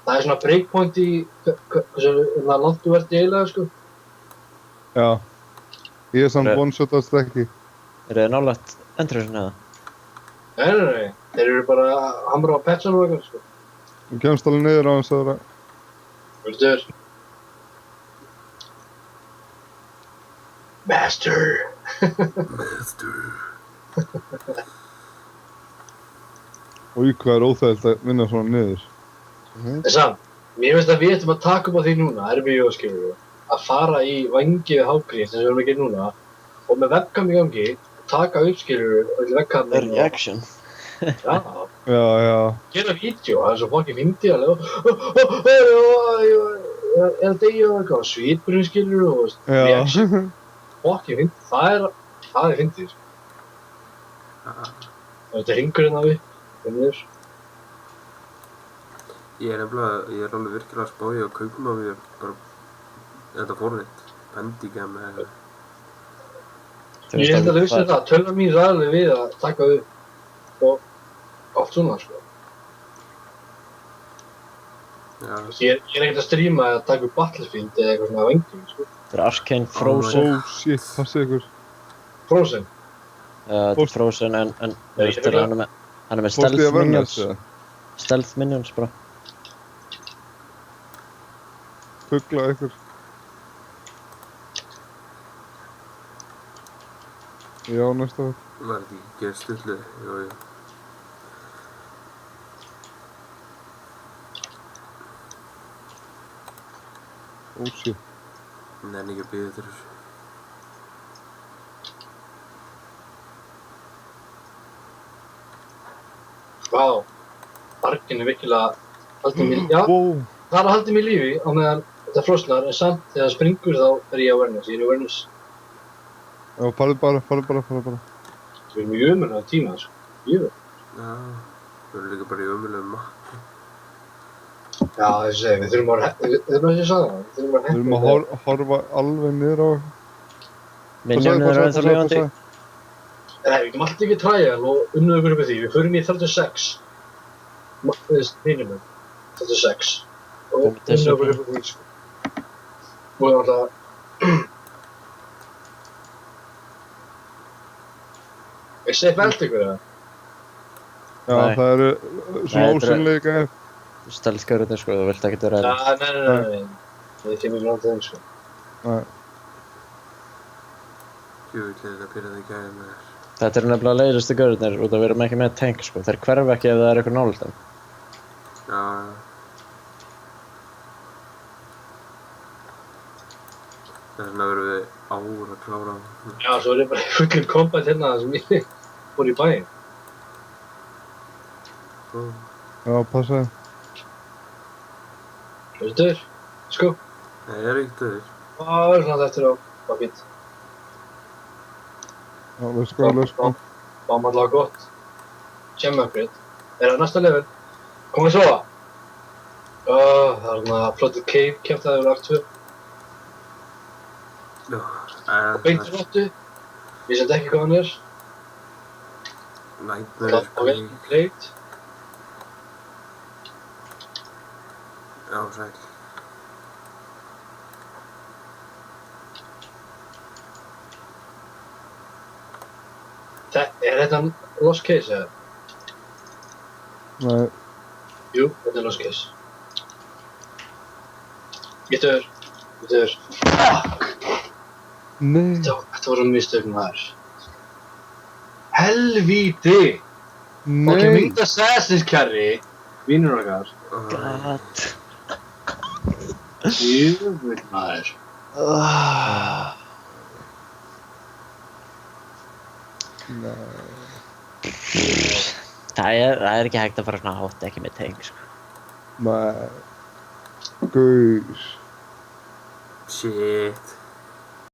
Það svona breakpoint í hversu langt þú ert í eiginlega, sko. Já. Ég samt one-shotast ekki. Þið nálægt entrusinu eða? Nei. Þeir eru bara að hamra á petsan og eitthvað, sko. Þú kemst alveg niður á hans að vera... Vildur? Master. Og hvað óþægilt að vinna svona niður. Þessam, mér finnst að við ættum að taka upp á því núna, RBO skilur við, að fara í vangi við hágrís eins og við erum að gera núna og með webcam í gangi, taka upp skilur við og webcam Reaction. Já. Já. Gera vídeo, það er svo fokkið fyndi alveg er degi og eitthvað, svipurinn skilur við og reaction. Fokkið fyndi, það er fyndið. Þetta hringur hérna upp. Ég er alveg virkilega að spája og kaupum á mér bara þetta forrið, Bandicam eða... Ég held að lausa það, tölva mín ræðilega við að taka upp og oft svona, sko. Já. Ég er ekkert að stríma að taka upp Battlefield eða eitthvað svona á engum, sko. Þetta er Arkane Frozen. Oh shit, passið ykkur. Frozen? Þetta er Frozen en hann er með stealth minions. Stealth minions bara. Fugla ykkur. Já, næsta veit. Var þetta ekki gerð stullu? Jú. Oh shit. Nenni ekki að bíða eftir þessu. Vá, barginn er virkilega haldið mér, já, það er að haldið mér lífi á meðan þetta frosnar, en samt þegar það springur þá er ég awareness, ég er awareness. Já, farðu bara. Við erum í ömurlega tíma, sko, jöfnveld. Já, við erum líka bara í ömurlegum mappi. Já, þessi segi, við þurfum að horfa alveg niður á... Minionið er ennþá lifandi. Nei, við getum alltaf ekki trial og unnum ykkur upp í því. Við förum í 36. Minimum. 36. Og unnum ykkur upp í því, sko. Og það var alltaf... Ég segi belt ykkur, eða? Já, það eru svona ósynlega gæð. Stealth-gaurinn, sko, þú vilt ekkert vera reynd. Nei. Ég kemur ekki langt þeim, sko. Nei. Djúvill er þetta pyrrandi gæði með þér. Þetta eru nefnilega leiðistu gaurinnir út af við erum ekki með tank, sko. Þeir hverfa ekki ef það er eitthvað nálægt þeim. Já. Þess vegna verðum við ár að klára. Já, svo er ég bara fullur combat hérna sem ég fór í bæinn. Já, passaði. Er þú döður? Sko? Nei, ég er ekki döður. Það er svona eftir á bakkitt. Já, let's go. Bám allavega gott. Gem upgrade. Er það næsta level? Komum við sofa? Það er svona flottur cave kemtaði yfir akt 2. Já. Og beint flottu. Ég seti ekki hvað hann er. Nightmare Plate. Já, sæl. Er þetta lost case, eða? Nei. Jú, þetta er lost case. Getur. Nei. Þetta voru mistökum þar. Helvíti! Nei. Ok, mynd Assassin's Carry. Vínur okkar. God. Jöfull maður. Nei. Það er ekki hægt að fara svona hátt ekki með tank, sko. Nei. Gaur. Shit.